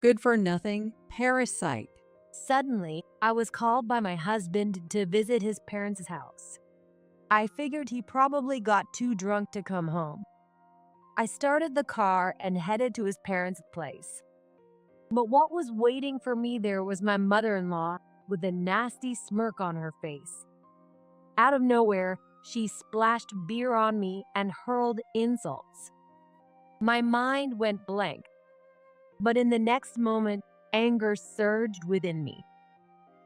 Good for nothing parasite. Suddenly, I was called by my husband to visit his parents' house. I figured he probably got too drunk to come home. I started the car and headed to his parents' place. But what was waiting for me there was my mother-in-law with a nasty smirk on her face. Out of nowhere, she splashed beer on me and hurled insults. My mind went blank, but in the next moment, anger surged within me.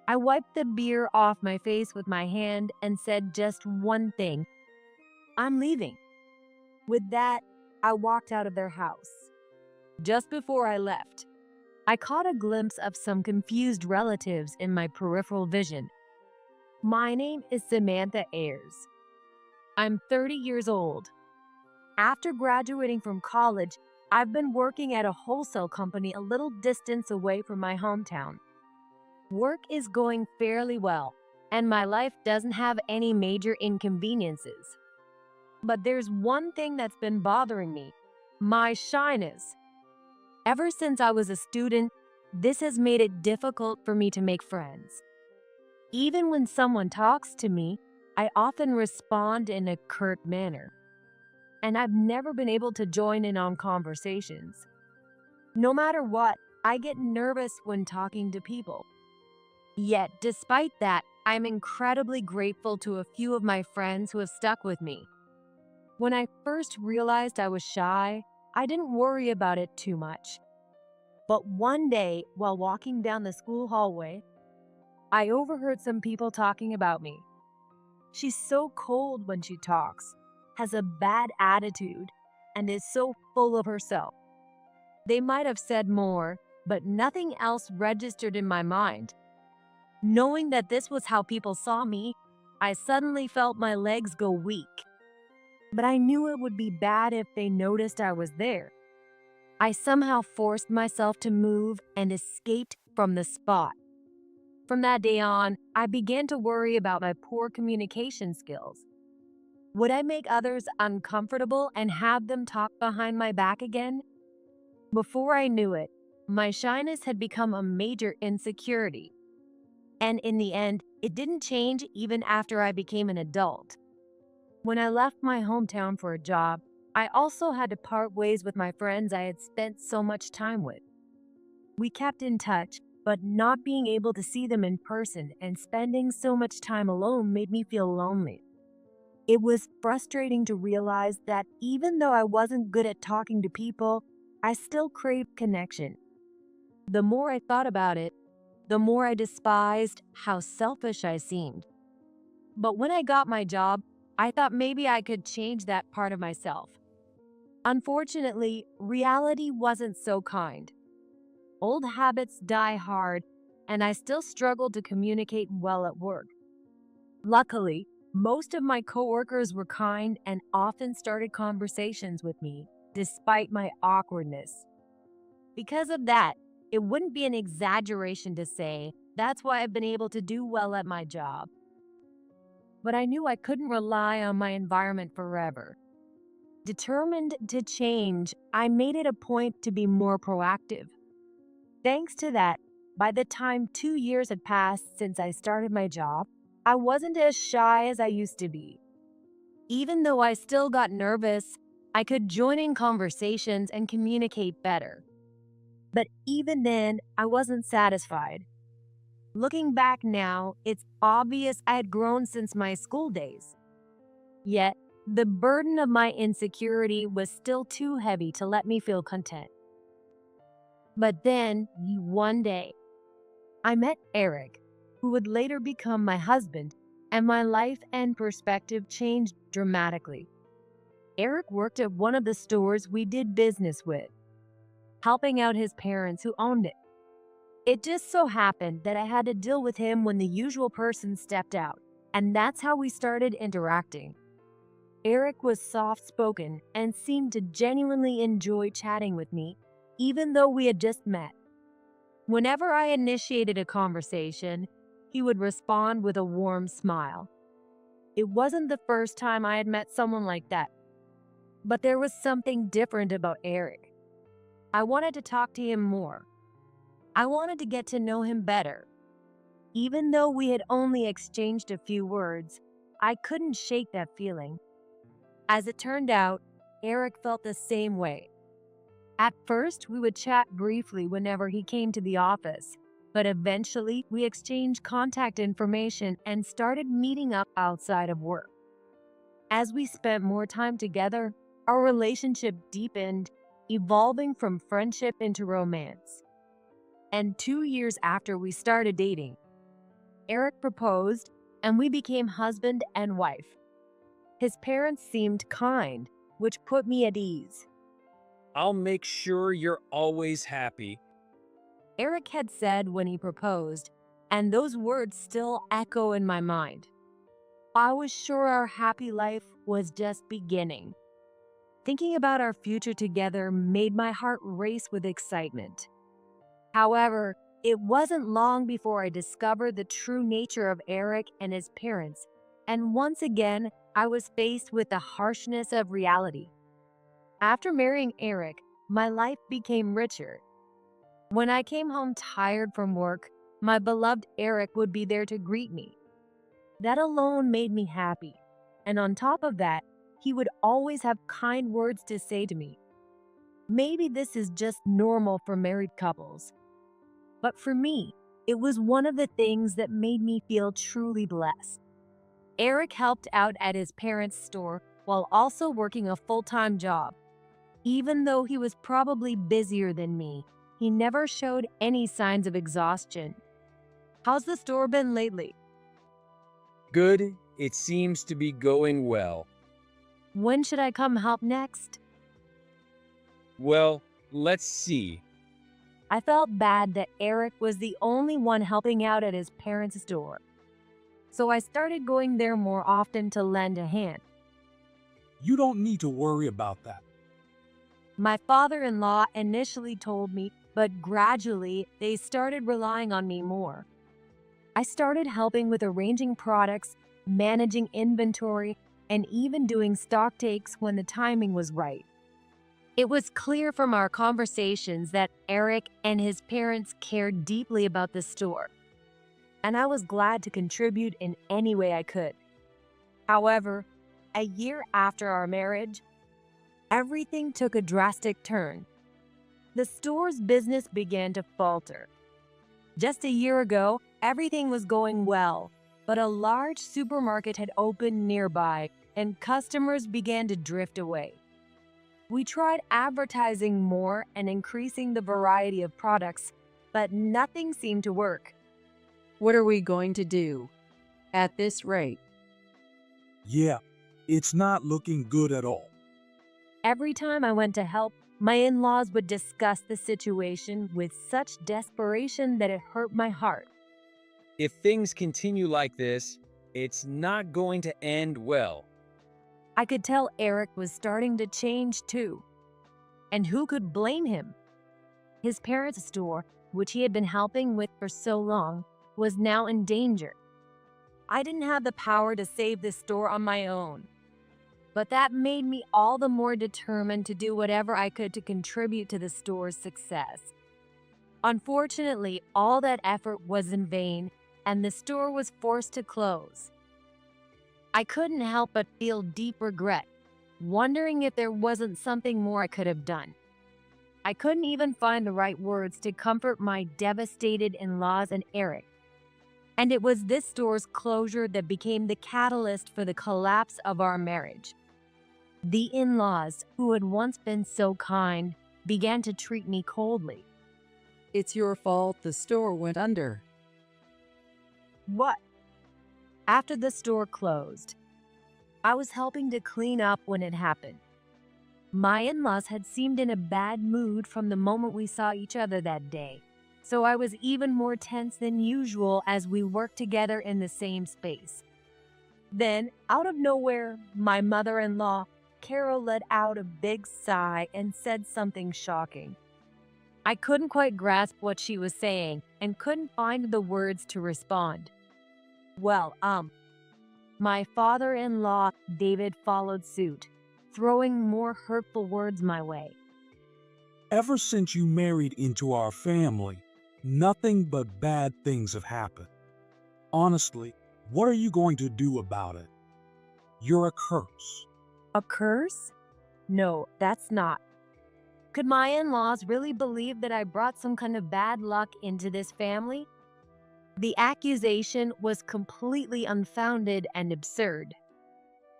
I wiped the beer off my face with my hand and said just one thing: I'm leaving. With that, I walked out of their house. Just before I left, I caught a glimpse of some confused relatives in my peripheral vision. My name is Samantha Ayers. I'm 30 years old. After graduating from college, I've been working at a wholesale company a little distance away from my hometown. Work is going fairly well, and my life doesn't have any major inconveniences. But there's one thing that's been bothering me: my shyness. Ever since I was a student, this has made it difficult for me to make friends. Even when someone talks to me, I often respond in a curt manner, and I've never been able to join in on conversations. No matter what, I get nervous when talking to people. Yet, despite that, I'm incredibly grateful to a few of my friends who have stuck with me. When I first realized I was shy, I didn't worry about it too much. But one day, while walking down the school hallway, I overheard some people talking about me. She's so cold when she talks, has a bad attitude, and is so full of herself. They might have said more, but nothing else registered in my mind. Knowing that this was how people saw me, I suddenly felt my legs go weak. But I knew it would be bad if they noticed I was there. I somehow forced myself to move and escaped from the spot. From that day on, I began to worry about my poor communication skills. Would I make others uncomfortable and have them talk behind my back again? Before I knew it, my shyness had become a major insecurity. And in the end, it didn't change even after I became an adult. When I left my hometown for a job, I also had to part ways with my friends I had spent so much time with. We kept in touch, but not being able to see them in person and spending so much time alone made me feel lonely. It was frustrating to realize that even though I wasn't good at talking to people, I still craved connection. The more I thought about it, the more I despised how selfish I seemed. But when I got my job, I thought maybe I could change that part of myself. Unfortunately, reality wasn't so kind. Old habits die hard, and I still struggled to communicate well at work. Luckily, most of my coworkers were kind and often started conversations with me, despite my awkwardness. Because of that, it wouldn't be an exaggeration to say that's why I've been able to do well at my job. But I knew I couldn't rely on my environment forever. Determined to change, I made it a point to be more proactive. Thanks to that, by the time 2 years had passed since I started my job, I wasn't as shy as I used to be. Even though I still got nervous, I could join in conversations and communicate better. But even then, I wasn't satisfied. Looking back now, it's obvious I had grown since my school days. Yet, the burden of my insecurity was still too heavy to let me feel content. But then, one day, I met Eric, who would later become my husband, and my life and perspective changed dramatically. Eric worked at one of the stores we did business with, helping out his parents who owned it. It just so happened that I had to deal with him when the usual person stepped out, and that's how we started interacting. Eric was soft-spoken and seemed to genuinely enjoy chatting with me, even though we had just met. Whenever I initiated a conversation, he would respond with a warm smile. It wasn't the first time I had met someone like that, but there was something different about Eric. I wanted to talk to him more. I wanted to get to know him better. Even though we had only exchanged a few words, I couldn't shake that feeling. As it turned out, Eric felt the same way. At first, we would chat briefly whenever he came to the office, but eventually we exchanged contact information and started meeting up outside of work. As we spent more time together, our relationship deepened, evolving from friendship into romance. And 2 years after we started dating, Eric proposed and we became husband and wife. His parents seemed kind, which put me at ease. I'll make sure you're always happy. Eric had said when he proposed, and those words still echo in my mind. I was sure our happy life was just beginning. Thinking about our future together made my heart race with excitement. However, it wasn't long before I discovered the true nature of Eric and his parents, and once again, I was faced with the harshness of reality. After marrying Eric, my life became richer. When I came home tired from work, my beloved Eric would be there to greet me. That alone made me happy. And on top of that, he would always have kind words to say to me. Maybe this is just normal for married couples. But for me, it was one of the things that made me feel truly blessed. Eric helped out at his parents' store while also working a full-time job. Even though he was probably busier than me, he never showed any signs of exhaustion. How's the store been lately? Good, it seems to be going well. When should I come help next? Well, let's see. I felt bad that Eric was the only one helping out at his parents' store. So I started going there more often to lend a hand. You don't need to worry about that. My father-in-law initially told me, but gradually they started relying on me more. I started helping with arranging products, managing inventory, and even doing stock takes when the timing was right. It was clear from our conversations that Eric and his parents cared deeply about the store, and I was glad to contribute in any way I could. However, a year after our marriage, everything took a drastic turn. The store's business began to falter. Just a year ago, everything was going well, but a large supermarket had opened nearby and customers began to drift away. We tried advertising more and increasing the variety of products, but nothing seemed to work. What are we going to do? At this rate, Yeah, it's not looking good at all. Every time I went to help, my in-laws would discuss the situation with such desperation that it hurt my heart. If things continue like this, it's not going to end well. I could tell Eric was starting to change too. And who could blame him? His parents' store, which he had been helping with for so long, was now in danger. I didn't have the power to save this store on my own. But that made me all the more determined to do whatever I could to contribute to the store's success. Unfortunately, all that effort was in vain, and the store was forced to close. I couldn't help but feel deep regret, wondering if there wasn't something more I could have done. I couldn't even find the right words to comfort my devastated in-laws and Eric. And it was this store's closure that became the catalyst for the collapse of our marriage. The in-laws, who had once been so kind, began to treat me coldly. it's your fault the store went under. What? After the store closed, I was helping to clean up when it happened. My in-laws had seemed in a bad mood from the moment we saw each other that day, so I was even more tense than usual as we worked together in the same space. Then, out of nowhere, my mother-in-law, Carol, let out a big sigh and said something shocking. I couldn't quite grasp what she was saying and couldn't find the words to respond. Well, my father-in-law, David, followed suit, throwing more hurtful words my way. Ever since you married into our family, Nothing but bad things have happened. Honestly, what are you going to do about it? You're a curse. A curse? No, that's not. Could my in-laws really believe that I brought some kind of bad luck into this family? The accusation was completely unfounded and absurd.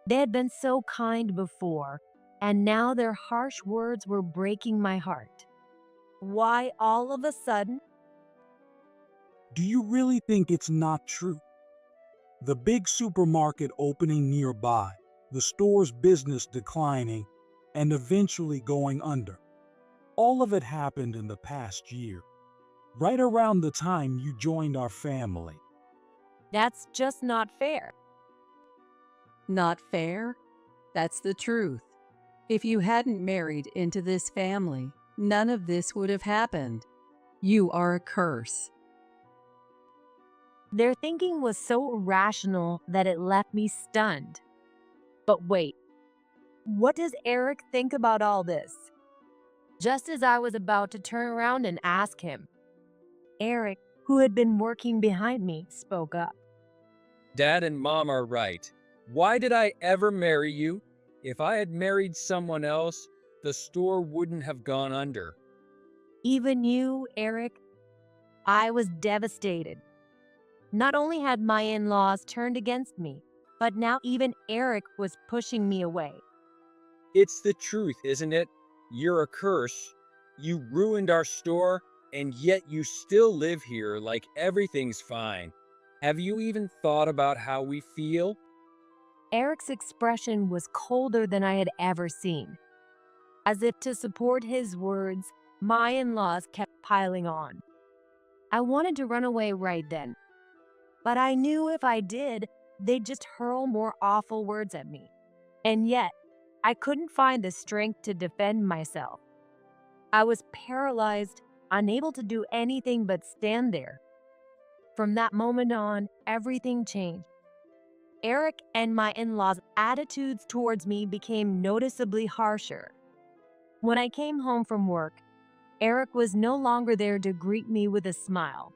They had been so kind before, and now their harsh words were breaking my heart. Why all of a sudden? Do you really think it's not true? The big supermarket opening nearby, the store's business declining, and eventually going under. All of it happened in the past year, right around the time you joined our family. That's just not fair. Not fair? That's the truth. If you hadn't married into this family, none of this would have happened. You are a curse. Their thinking was so irrational that it left me stunned. But wait, what does Eric think about all this? Just as I was about to turn around and ask him, Eric, who had been working behind me, spoke up. Dad and Mom are right. Why did I ever marry you? If I had married someone else, the store wouldn't have gone under. Even you, Eric? I was devastated. Not only had my in-laws turned against me, but now even Eric was pushing me away. It's the truth, isn't it? You're a curse. You ruined our store, and yet you still live here like everything's fine. Have you even thought about how we feel? Eric's expression was colder than I had ever seen. As if to support his words, my in-laws kept piling on. I wanted to run away right then, but I knew if I did, they'd just hurl more awful words at me. And yet, I couldn't find the strength to defend myself. I was paralyzed, unable to do anything but stand there. From that moment on, everything changed. Eric and my in-laws' attitudes towards me became noticeably harsher. When I came home from work, Eric was no longer there to greet me with a smile.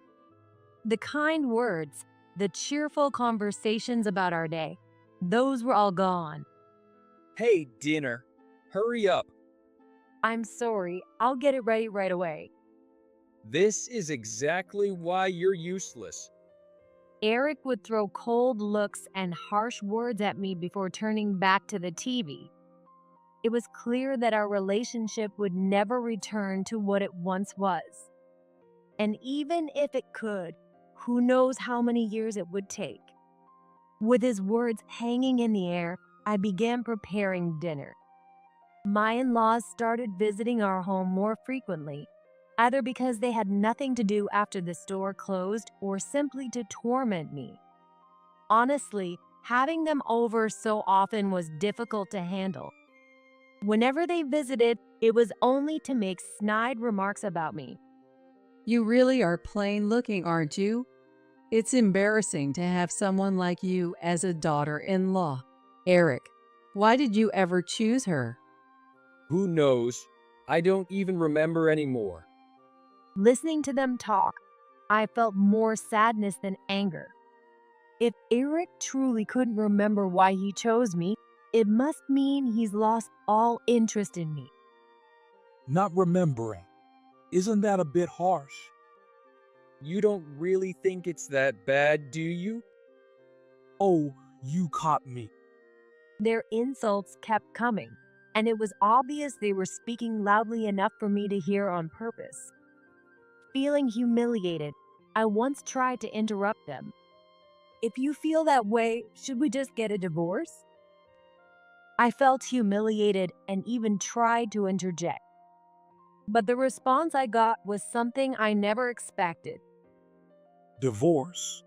The kind words, the cheerful conversations about our day, those were all gone. Hey, dinner. Hurry up. I'm sorry, I'll get it ready right away. This is exactly why you're useless. Eric would throw cold looks and harsh words at me before turning back to the TV. It was clear that our relationship would never return to what it once was. And even if it could, who knows how many years it would take. With his words hanging in the air, I began preparing dinner. My in-laws started visiting our home more frequently, either because they had nothing to do after the store closed or simply to torment me. Honestly, having them over so often was difficult to handle. Whenever they visited, it was only to make snide remarks about me. You really are plain looking, aren't you? It's embarrassing to have someone like you as a daughter-in-law. Eric, why did you ever choose her? Who knows? I don't even remember anymore. Listening to them talk, I felt more sadness than anger. If Eric truly couldn't remember why he chose me, it must mean he's lost all interest in me. Not remembering. Isn't that a bit harsh? You don't really think it's that bad, do you? Oh, you caught me. Their insults kept coming, and it was obvious they were speaking loudly enough for me to hear on purpose. Feeling humiliated, I once tried to interrupt them. If you feel that way, should we just get a divorce? I felt humiliated and even tried to interject. But the response I got was something I never expected. Divorce?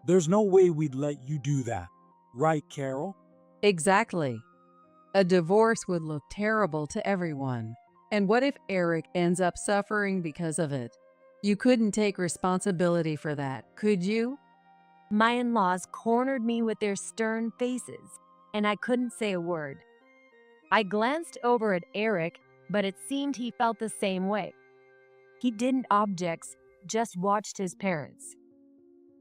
There's no way we'd let you do that. Right, Carol? Exactly. A divorce would look terrible to everyone. And what if Eric ends up suffering because of it? You couldn't take responsibility for that, could you? My in-laws cornered me with their stern faces, and I couldn't say a word. I glanced over at Eric, but it seemed he felt the same way. He didn't object, just watched his parents.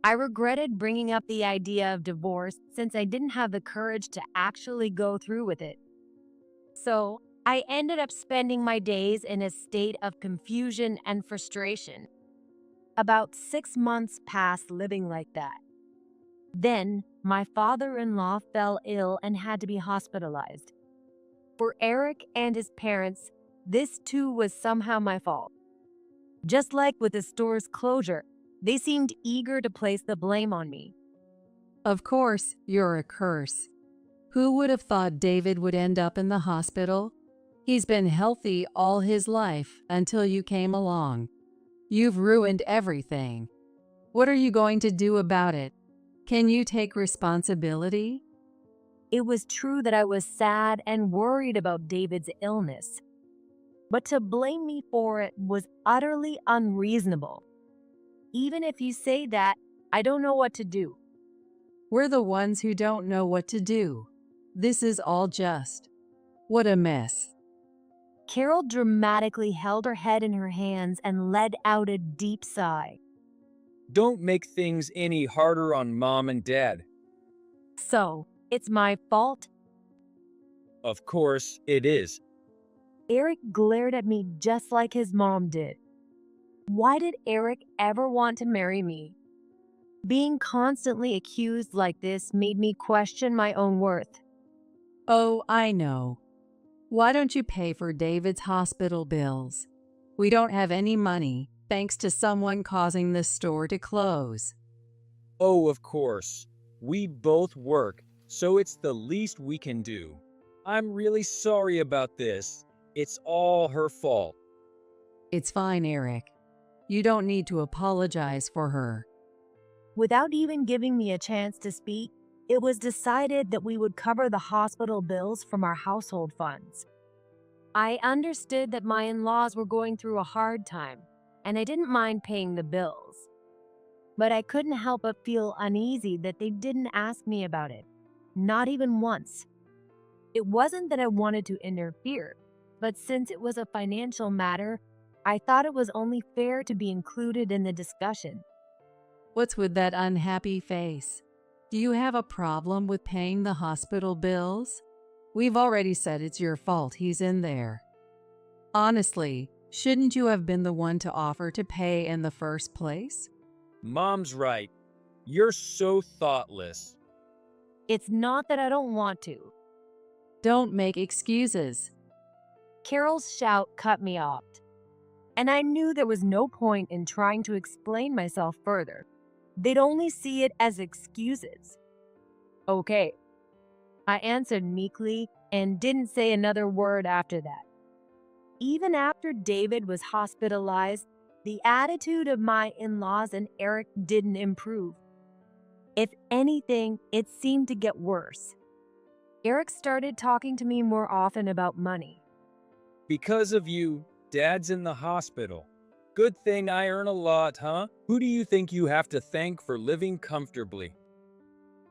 I regretted bringing up the idea of divorce since I didn't have the courage to actually go through with it. So, I ended up spending my days in a state of confusion and frustration. About 6 months passed living like that. Then, my father-in-law fell ill and had to be hospitalized. For Eric and his parents, this too was somehow my fault. Just like with the store's closure, they seemed eager to place the blame on me. Of course, you're a curse. Who would have thought David would end up in the hospital? He's been healthy all his life until you came along. You've ruined everything. What are you going to do about it? Can you take responsibility? It was true that I was sad and worried about David's illness. But to blame me for it was utterly unreasonable. Even if you say that, I don't know what to do. We're the ones who don't know what to do. This is all just. What a mess. Carol dramatically held her head in her hands and let out a deep sigh. Don't make things any harder on Mom and Dad. So, it's my fault? Of course it is. Eric glared at me just like his mom did. Why did Eric ever want to marry me? Being constantly accused like this made me question my own worth. Oh, I know. Why don't you pay for David's hospital bills? We don't have any money, thanks to someone causing the store to close. Oh, of course. We both work, so it's the least we can do. I'm really sorry about this. It's all her fault. It's fine, Eric. You don't need to apologize for her. Without even giving me a chance to speak, it was decided that we would cover the hospital bills from our household funds. I understood that my in-laws were going through a hard time, and I didn't mind paying the bills. But I couldn't help but feel uneasy that they didn't ask me about it, not even once. It wasn't that I wanted to interfere, but since it was a financial matter, I thought it was only fair to be included in the discussion. What's with that unhappy face? Do you have a problem with paying the hospital bills? We've already said it's your fault he's in there. Honestly, shouldn't you have been the one to offer to pay in the first place? Mom's right. You're so thoughtless. It's not that I don't want to. Don't make excuses. Carol's shout cut me off, and I knew there was no point in trying to explain myself further. They'd only see it as excuses. Okay, I answered meekly and didn't say another word after that. Even after David was hospitalized, the attitude of my in-laws and Eric didn't improve. If anything, it seemed to get worse. Eric started talking to me more often about money. Because of you, Dad's in the hospital. Good thing I earn a lot, huh? Who do you think you have to thank for living comfortably?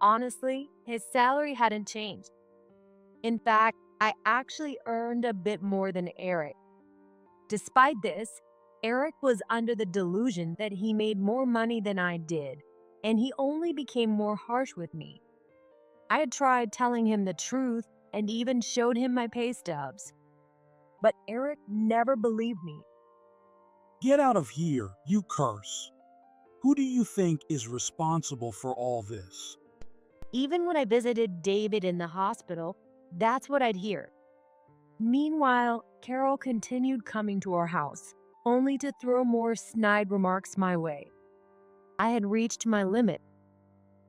Honestly, his salary hadn't changed. In fact, I actually earned a bit more than Eric. Despite this, Eric was under the delusion that he made more money than I did, and he only became more harsh with me. I had tried telling him the truth and even showed him my pay stubs. But Eric never believed me. Get out of here, you curse. Who do you think is responsible for all this? Even when I visited David in the hospital, that's what I'd hear. Meanwhile, Carol continued coming to our house, only to throw more snide remarks my way. I had reached my limit.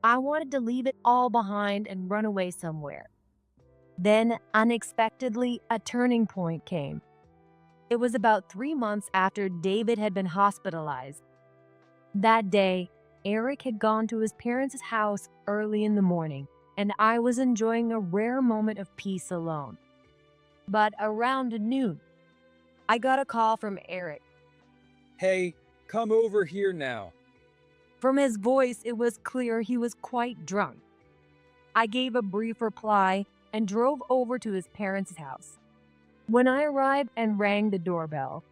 I wanted to leave it all behind and run away somewhere. Then, unexpectedly, a turning point came. It was about 3 months after David had been hospitalized. That day, Eric had gone to his parents' house early in the morning, and I was enjoying a rare moment of peace alone. But around noon, I got a call from Eric. Hey, come over here now. From his voice, it was clear he was quite drunk. I gave a brief reply and drove over to his parents' house. When I arrived and rang the doorbell,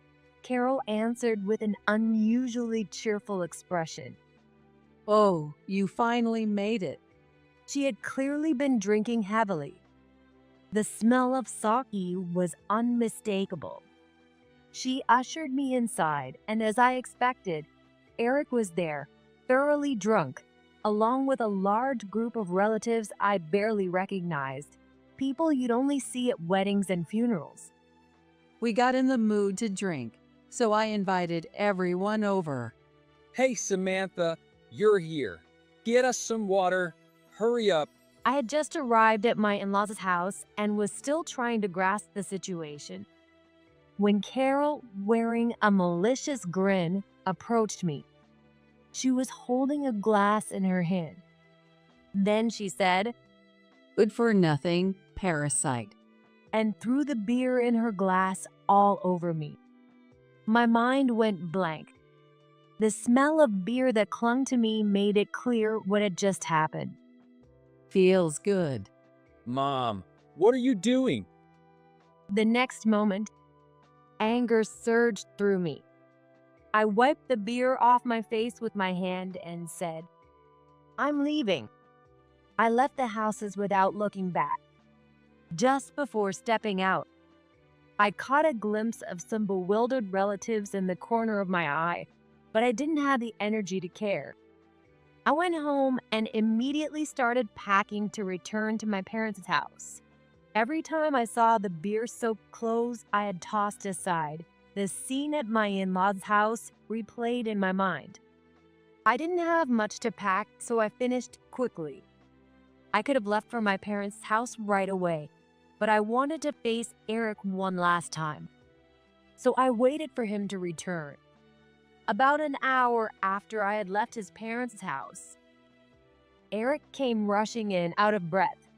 Carol answered with an unusually cheerful expression. Oh, you finally made it. She had clearly been drinking heavily. The smell of sake was unmistakable. She ushered me inside, and as I expected, Eric was there, thoroughly drunk, along with a large group of relatives I barely recognized, people you'd only see at weddings and funerals. We got in the mood to drink, so I invited everyone over. Hey, Samantha, you're here. Get us some water. Hurry up. I had just arrived at my in-laws' house and was still trying to grasp the situation when Carol, wearing a malicious grin, approached me. She was holding a glass in her hand. Then she said, Good for nothing, parasite. and threw the beer in her glass all over me. My mind went blank. The smell of beer that clung to me made it clear what had just happened. Feels good. Mom, what are you doing? The next moment, anger surged through me. I wiped the beer off my face with my hand and said, I'm leaving. I left the houses without looking back. Just before stepping out, I caught a glimpse of some bewildered relatives in the corner of my eye, but I didn't have the energy to care. I went home and immediately started packing to return to my parents' house. Every time I saw the beer-soaked clothes I had tossed aside, the scene at my in-laws' house replayed in my mind. I didn't have much to pack, so I finished quickly. I could have left for my parents' house right away, but I wanted to face Eric one last time. So I waited for him to return. About an hour after I had left his parents' house, Eric came rushing in out of breath.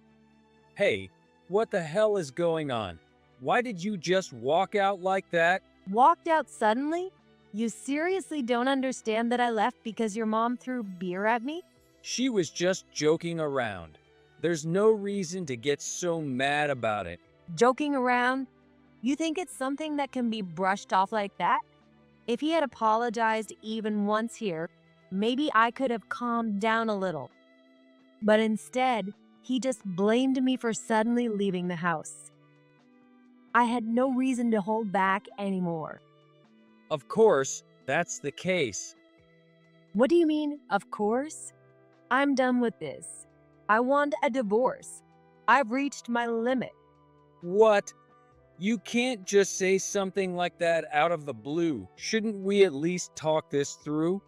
Hey, what the hell is going on? Why did you just walk out like that? Walked out suddenly? You seriously don't understand that I left because your mom threw beer at me? She was just joking around. There's no reason to get so mad about it. Joking around? You think it's something that can be brushed off like that? If he had apologized even once here, maybe I could have calmed down a little. But instead, he just blamed me for suddenly leaving the house. I had no reason to hold back anymore. Of course, that's the case. What do you mean, of course? I'm done with this. I want a divorce. I've reached my limit. What? You can't just say something like that out of the blue. Shouldn't we at least talk this through?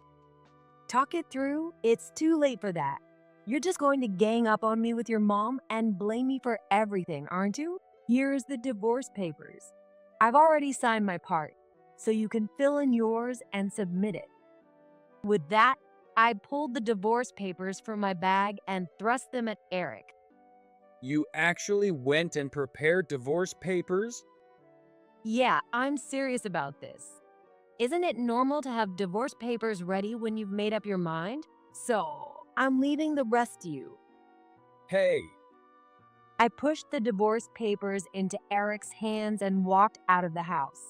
Talk it through? It's too late for that. You're just going to gang up on me with your mom and blame me for everything, aren't you? Here's the divorce papers. I've already signed my part, so you can fill in yours and submit it. With that, I pulled the divorce papers from my bag and thrust them at Eric. You actually went and prepared divorce papers? Yeah, I'm serious about this. Isn't it normal to have divorce papers ready when you've made up your mind? So, I'm leaving the rest to you. Hey, I pushed the divorce papers into Eric's hands and walked out of the house.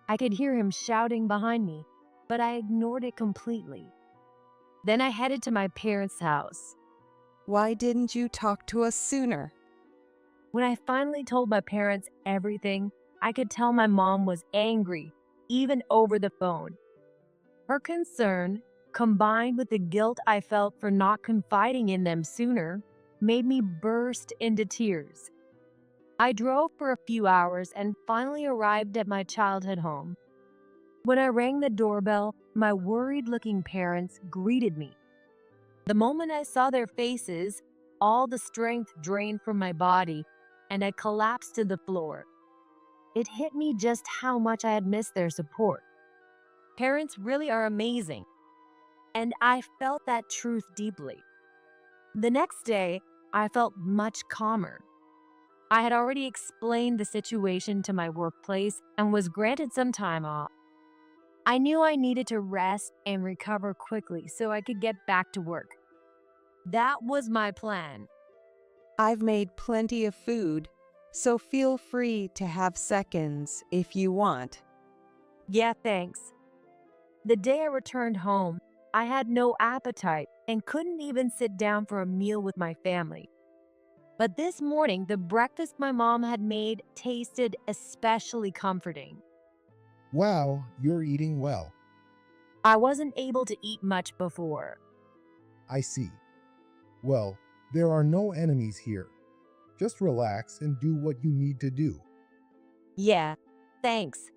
I could hear him shouting behind me, but I ignored it completely. Then I headed to my parents' house. Why didn't you talk to us sooner? When I finally told my parents everything, I could tell my mom was angry, even over the phone. Her concern, combined with the guilt I felt for not confiding in them sooner, made me burst into tears. I drove for a few hours and finally arrived at my childhood home. When I rang the doorbell, my worried-looking parents greeted me. The moment I saw their faces, all the strength drained from my body, and I collapsed to the floor. It hit me just how much I had missed their support. Parents really are amazing, and I felt that truth deeply. The next day, I felt much calmer. I had already explained the situation to my workplace and was granted some time off. I knew I needed to rest and recover quickly so I could get back to work. That was my plan. I've made plenty of food, so feel free to have seconds if you want. Yeah, thanks. The day I returned home, I had no appetite and couldn't even sit down for a meal with my family. But this morning, the breakfast my mom had made tasted especially comforting. Wow, you're eating well. I wasn't able to eat much before. I see. Well, there are no enemies here. Just relax and do what you need to do. Yeah, thanks.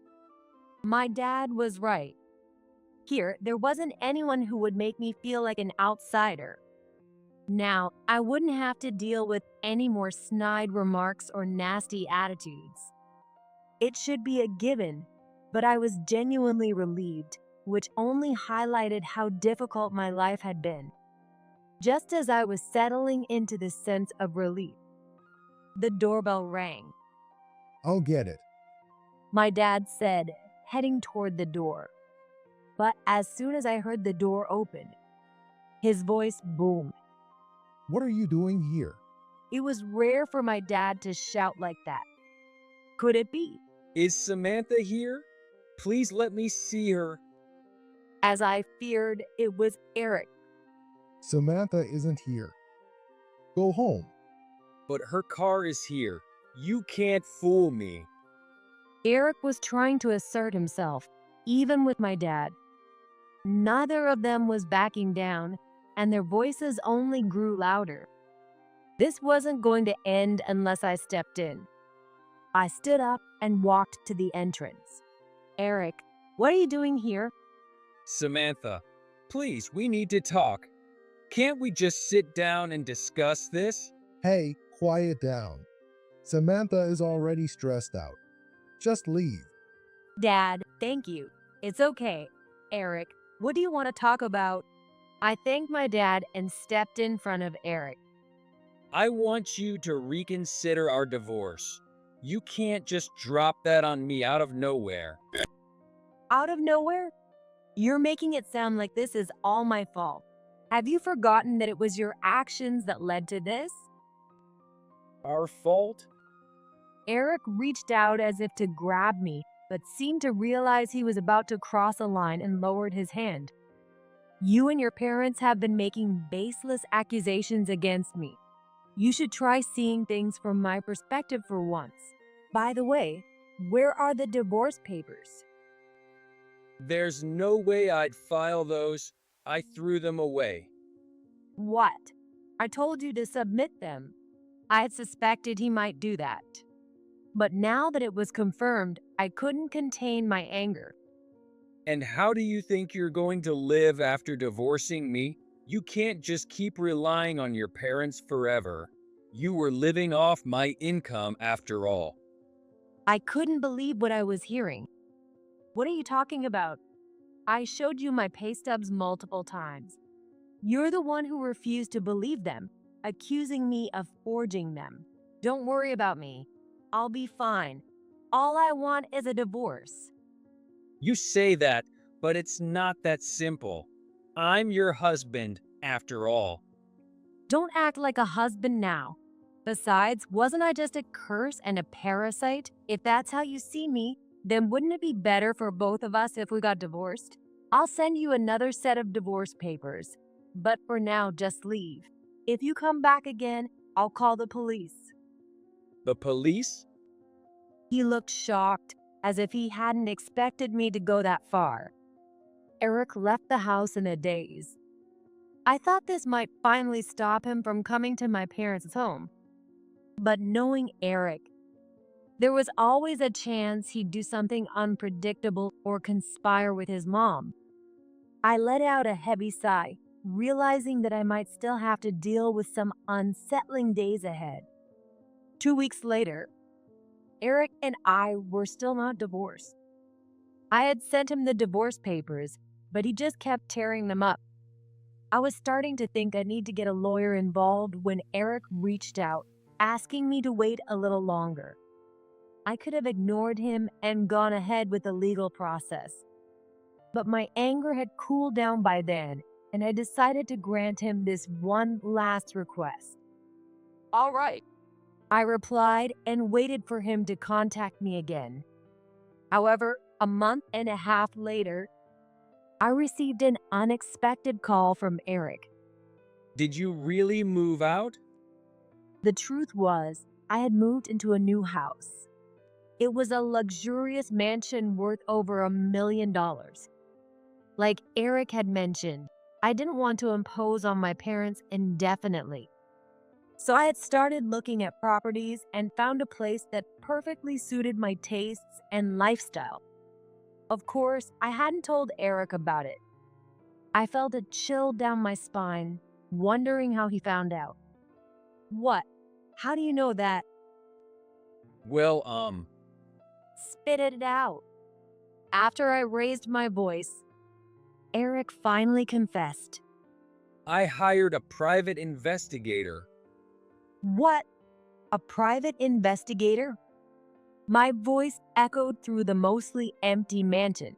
My dad was right. Here, there wasn't anyone who would make me feel like an outsider. Now, I wouldn't have to deal with any more snide remarks or nasty attitudes. It should be a given, but I was genuinely relieved, which only highlighted how difficult my life had been. Just as I was settling into this sense of relief, the doorbell rang. I'll get it. My dad said, heading toward the door. But as soon as I heard the door open, his voice boomed. What are you doing here? It was rare for my dad to shout like that. Could it be? Is Samantha here? Please let me see her. As I feared, it was Eric. Samantha isn't here. Go home. But her car is here. You can't fool me. Eric was trying to assert himself, even with my dad. Neither of them was backing down, and their voices only grew louder. This wasn't going to end unless I stepped in. I stood up and walked to the entrance. Eric, what are you doing here? Samantha, please, we need to talk. Can't we just sit down and discuss this? Hey, quiet down. Samantha is already stressed out. Just leave. Dad, thank you. It's okay. Eric, what do you want to talk about? I thanked my dad and stepped in front of Eric. I want you to reconsider our divorce. You can't just drop that on me out of nowhere. Out of nowhere? You're making it sound like this is all my fault. Have you forgotten that it was your actions that led to this? Our fault? Eric reached out as if to grab me, but seemed to realize he was about to cross a line and lowered his hand. You and your parents have been making baseless accusations against me. You should try seeing things from my perspective for once. By the way, where are the divorce papers? There's no way I'd file those. I threw them away. What? I told you to submit them. I had suspected he might do that. But now that it was confirmed, I couldn't contain my anger. And how do you think you're going to live after divorcing me? You can't just keep relying on your parents forever. You were living off my income after all. I couldn't believe what I was hearing. What are you talking about? I showed you my pay stubs multiple times. You're the one who refused to believe them, accusing me of forging them. Don't worry about me. I'll be fine. All I want is a divorce. You say that, but it's not that simple. I'm your husband, after all. Don't act like a husband now. Besides, wasn't I just a curse and a parasite? If that's how you see me, then wouldn't it be better for both of us if we got divorced? I'll send you another set of divorce papers. But for now, just leave. If you come back again, I'll call the police. The police? He looked shocked, as if he hadn't expected me to go that far. Eric left the house in a daze. I thought this might finally stop him from coming to my parents' home. But knowing Eric, there was always a chance he'd do something unpredictable or conspire with his mom. I let out a heavy sigh, realizing that I might still have to deal with some unsettling days ahead. 2 weeks later, Eric and I were still not divorced. I had sent him the divorce papers, but he just kept tearing them up. I was starting to think I need to get a lawyer involved when Eric reached out, asking me to wait a little longer. I could have ignored him and gone ahead with the legal process. But my anger had cooled down by then, and I decided to grant him this one last request. All right, I replied and waited for him to contact me again. However, A month and a half later, I received an unexpected call from Eric. Did you really move out? The truth was, I had moved into a new house. It was a luxurious mansion worth over $1 million. Like Eric had mentioned, I didn't want to impose on my parents indefinitely. So I had started looking at properties and found a place that perfectly suited my tastes and lifestyle. Of course, I hadn't told Eric about it. I felt a chill down my spine, wondering how he found out. What? How do you know that? Well, Spit it out. After I raised my voice, Eric finally confessed. I hired a private investigator. What? A private investigator? My voice echoed through the mostly empty mansion.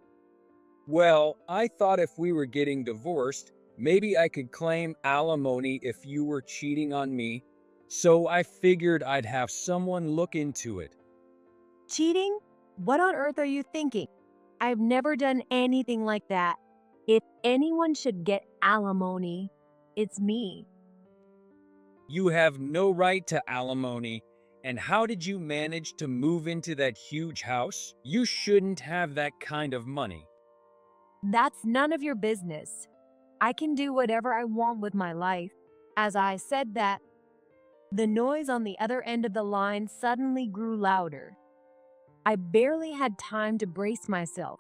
Well, I thought if we were getting divorced, maybe I could claim alimony if you were cheating on me. So I figured I'd have someone look into it. Cheating? What on earth are you thinking? I've never done anything like that. If anyone should get alimony, it's me. You have no right to alimony. And how did you manage to move into that huge house? You shouldn't have that kind of money. That's none of your business. I can do whatever I want with my life. As I said that, the noise on the other end of the line suddenly grew louder. I barely had time to brace myself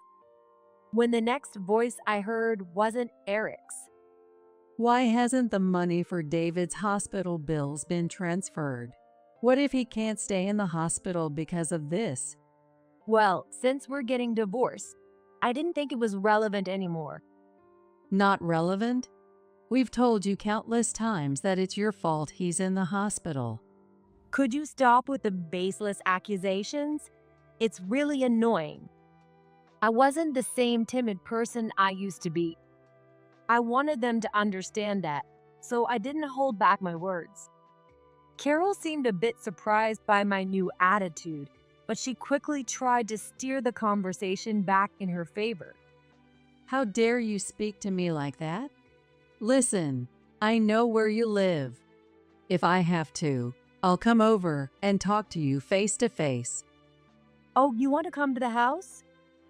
when the next voice I heard wasn't Eric's. Why hasn't the money for David's hospital bills been transferred? What if he can't stay in the hospital because of this? Well, since we're getting divorced, I didn't think it was relevant anymore. Not relevant? We've told you countless times that it's your fault he's in the hospital. Could you stop with the baseless accusations? It's really annoying. I wasn't the same timid person I used to be. I wanted them to understand that, so I didn't hold back my words. Carol seemed a bit surprised by my new attitude, but she quickly tried to steer the conversation back in her favor. How dare you speak to me like that? Listen, I know where you live. If I have to, I'll come over and talk to you face to face. Oh, you want to come to the house?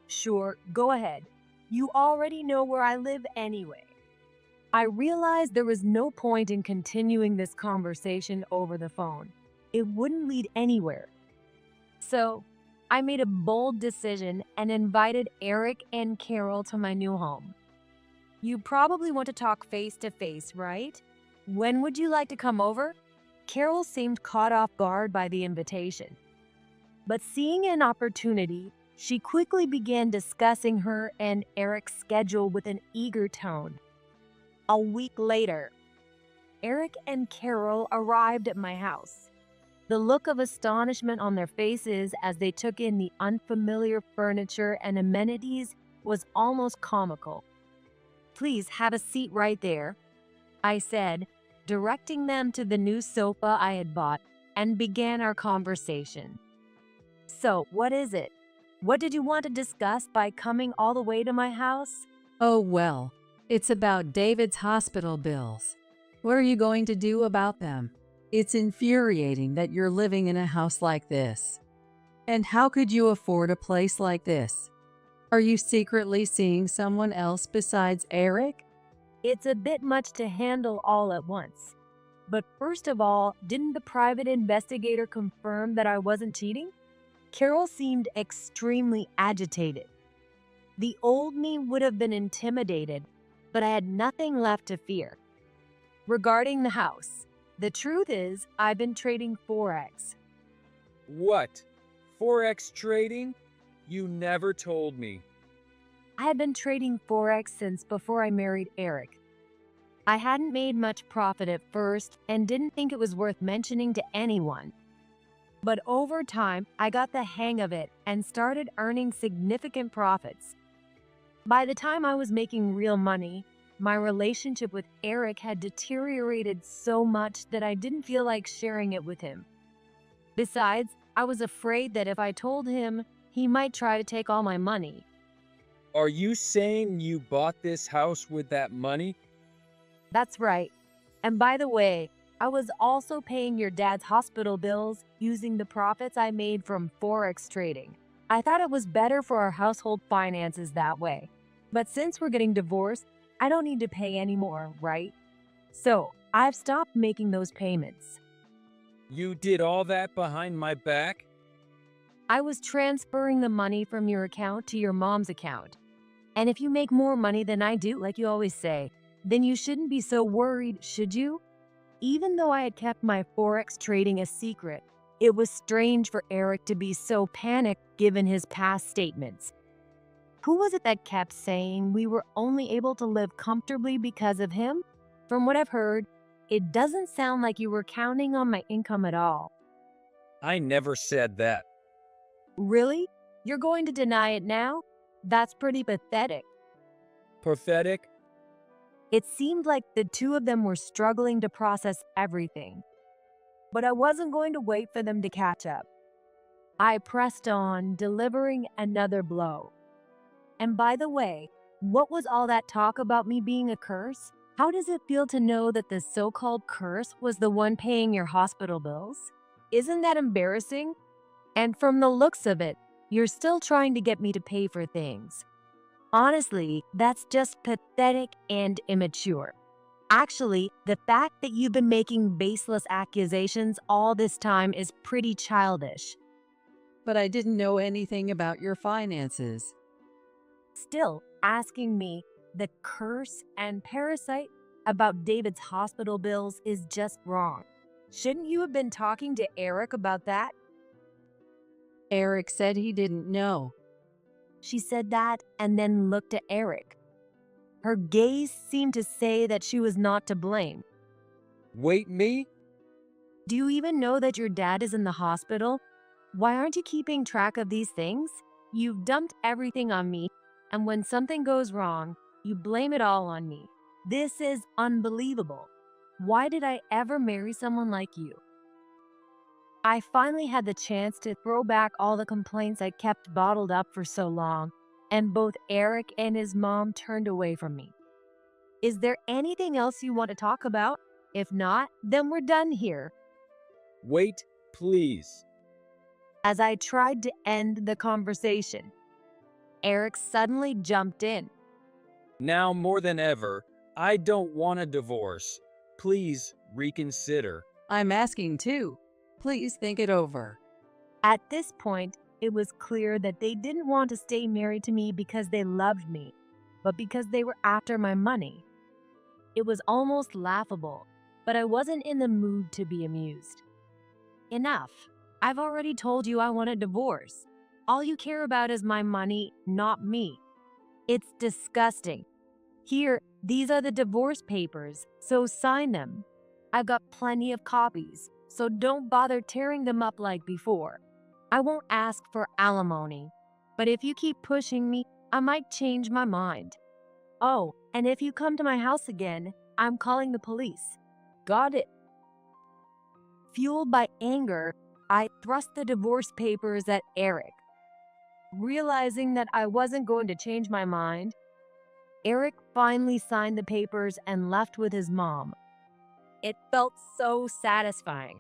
Sure, go ahead. You already know where I live anyway. I realized there was no point in continuing this conversation over the phone. It wouldn't lead anywhere. So, I made a bold decision and invited Eric and Carol to my new home. You probably want to talk face to face, right? When would you like to come over? Carol seemed caught off guard by the invitation. But seeing an opportunity, she quickly began discussing her and Eric's schedule with an eager tone. A week later, Eric and Carol arrived at my house. The look of astonishment on their faces as they took in the unfamiliar furniture and amenities was almost comical. Please have a seat right there, I said, directing them to the new sofa I had bought, and began our conversation. So, what is it? What did you want to discuss by coming all the way to my house? Oh, well, it's about David's hospital bills. What are you going to do about them? It's infuriating that you're living in a house like this. And how could you afford a place like this? Are you secretly seeing someone else besides Eric? It's a bit much to handle all at once. But first of all, didn't the private investigator confirm that I wasn't cheating? Carol seemed extremely agitated. The old me would have been intimidated, but I had nothing left to fear. Regarding the house, the truth is I've been trading Forex. What? Forex trading? You never told me. I had been trading Forex since before I married Eric. I hadn't made much profit at first and didn't think it was worth mentioning to anyone. But over time, I got the hang of it and started earning significant profits. By the time I was making real money, my relationship with Eric had deteriorated so much that I didn't feel like sharing it with him. Besides, I was afraid that if I told him, he might try to take all my money. Are you saying you bought this house with that money? That's right. And by the way, I was also paying your dad's hospital bills using the profits I made from Forex trading. I thought it was better for our household finances that way. But since we're getting divorced, I don't need to pay anymore, right? So I've stopped making those payments. You did all that behind my back? I was transferring the money from your account to your mom's account. And if you make more money than I do, like you always say, then you shouldn't be so worried, should you? Even though I had kept my Forex trading a secret, it was strange for Eric to be so panicked given his past statements. Who was it that kept saying we were only able to live comfortably because of him? From what I've heard, it doesn't sound like you were counting on my income at all. I never said that. Really? You're going to deny it now? That's pretty pathetic. Pathetic? It seemed like the two of them were struggling to process everything. But I wasn't going to wait for them to catch up. I pressed on, delivering another blow. And by the way, what was all that talk about me being a curse? How does it feel to know that the so-called curse was the one paying your hospital bills? Isn't that embarrassing? And from the looks of it, you're still trying to get me to pay for things. Honestly, that's just pathetic and immature. Actually, the fact that you've been making baseless accusations all this time is pretty childish. But I didn't know anything about your finances. Still, asking me, the curse and parasite, about David's hospital bills is just wrong. Shouldn't you have been talking to Eric about that? Eric said he didn't know. She said that and then looked at Eric. Her gaze seemed to say that she was not to blame. Wait, me? Do you even know that your dad is in the hospital? Why aren't you keeping track of these things? You've dumped everything on me, and when something goes wrong, you blame it all on me. This is unbelievable. Why did I ever marry someone like you? I finally had the chance to throw back all the complaints I kept bottled up for so long, and both Eric and his mom turned away from me. Is there anything else you want to talk about? If not, then we're done here. Wait, please. As I tried to end the conversation, Eric suddenly jumped in. Now more than ever, I don't want a divorce. Please reconsider. I'm asking too. Please think it over. At this point, it was clear that they didn't want to stay married to me because they loved me, but because they were after my money. It was almost laughable, but I wasn't in the mood to be amused. Enough. I've already told you I want a divorce. All you care about is my money, not me. It's disgusting. Here, these are the divorce papers, so sign them. I've got plenty of copies, so don't bother tearing them up like before. I won't ask for alimony, but if you keep pushing me, I might change my mind. Oh, and if you come to my house again, I'm calling the police. Got it? Fueled by anger, I thrust the divorce papers at Eric. Realizing that I wasn't going to change my mind, Eric finally signed the papers and left with his mom. It felt so satisfying.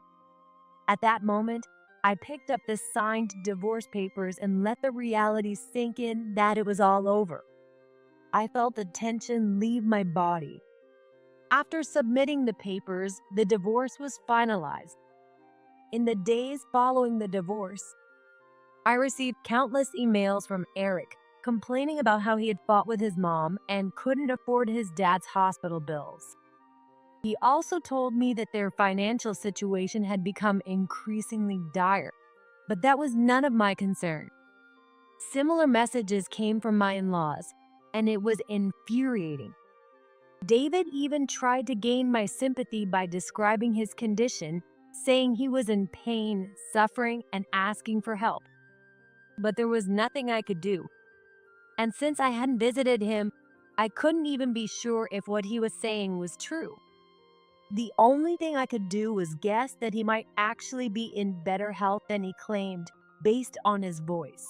At that moment, I picked up the signed divorce papers and let the reality sink in that it was all over. I felt the tension leave my body. After submitting the papers, the divorce was finalized. In the days following the divorce, I received countless emails from Eric complaining about how he had fought with his mom and couldn't afford his dad's hospital bills. He also told me that their financial situation had become increasingly dire, but that was none of my concern. Similar messages came from my in-laws, and it was infuriating. David even tried to gain my sympathy by describing his condition, saying he was in pain, suffering, and asking for help. But there was nothing I could do. And since I hadn't visited him, I couldn't even be sure if what he was saying was true. The only thing I could do was guess that he might actually be in better health than he claimed, based on his voice.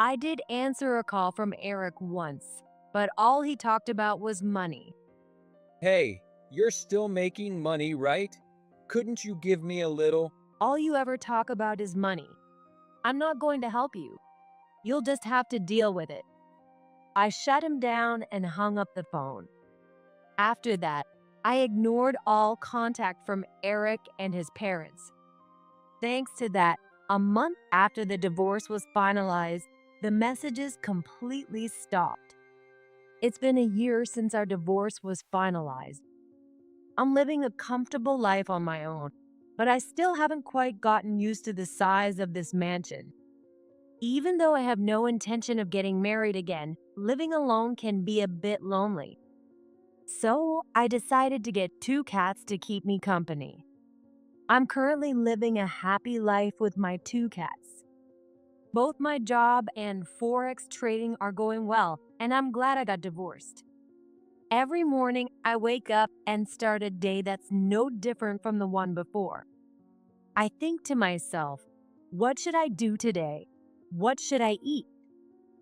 I did answer a call from Eric once, but all he talked about was money. Hey, you're still making money, right? Couldn't you give me a little? All you ever talk about is money. I'm not going to help you. You'll just have to deal with it. I shut him down and hung up the phone. After that, I ignored all contact from Eric and his parents. Thanks to that, a month after the divorce was finalized, the messages completely stopped. It's been a year since our divorce was finalized. I'm living a comfortable life on my own, but I still haven't quite gotten used to the size of this mansion. Even though I have no intention of getting married again, living alone can be a bit lonely. So I decided to get 2 cats to keep me company. I'm currently living a happy life with my 2 cats. Both my job and Forex trading are going well, and I'm glad I got divorced. Every morning, I wake up and start a day that's no different from the one before. I think to myself, what should I do today? What should I eat?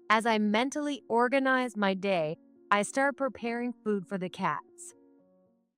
As I mentally organize my day, I start preparing food for the cats.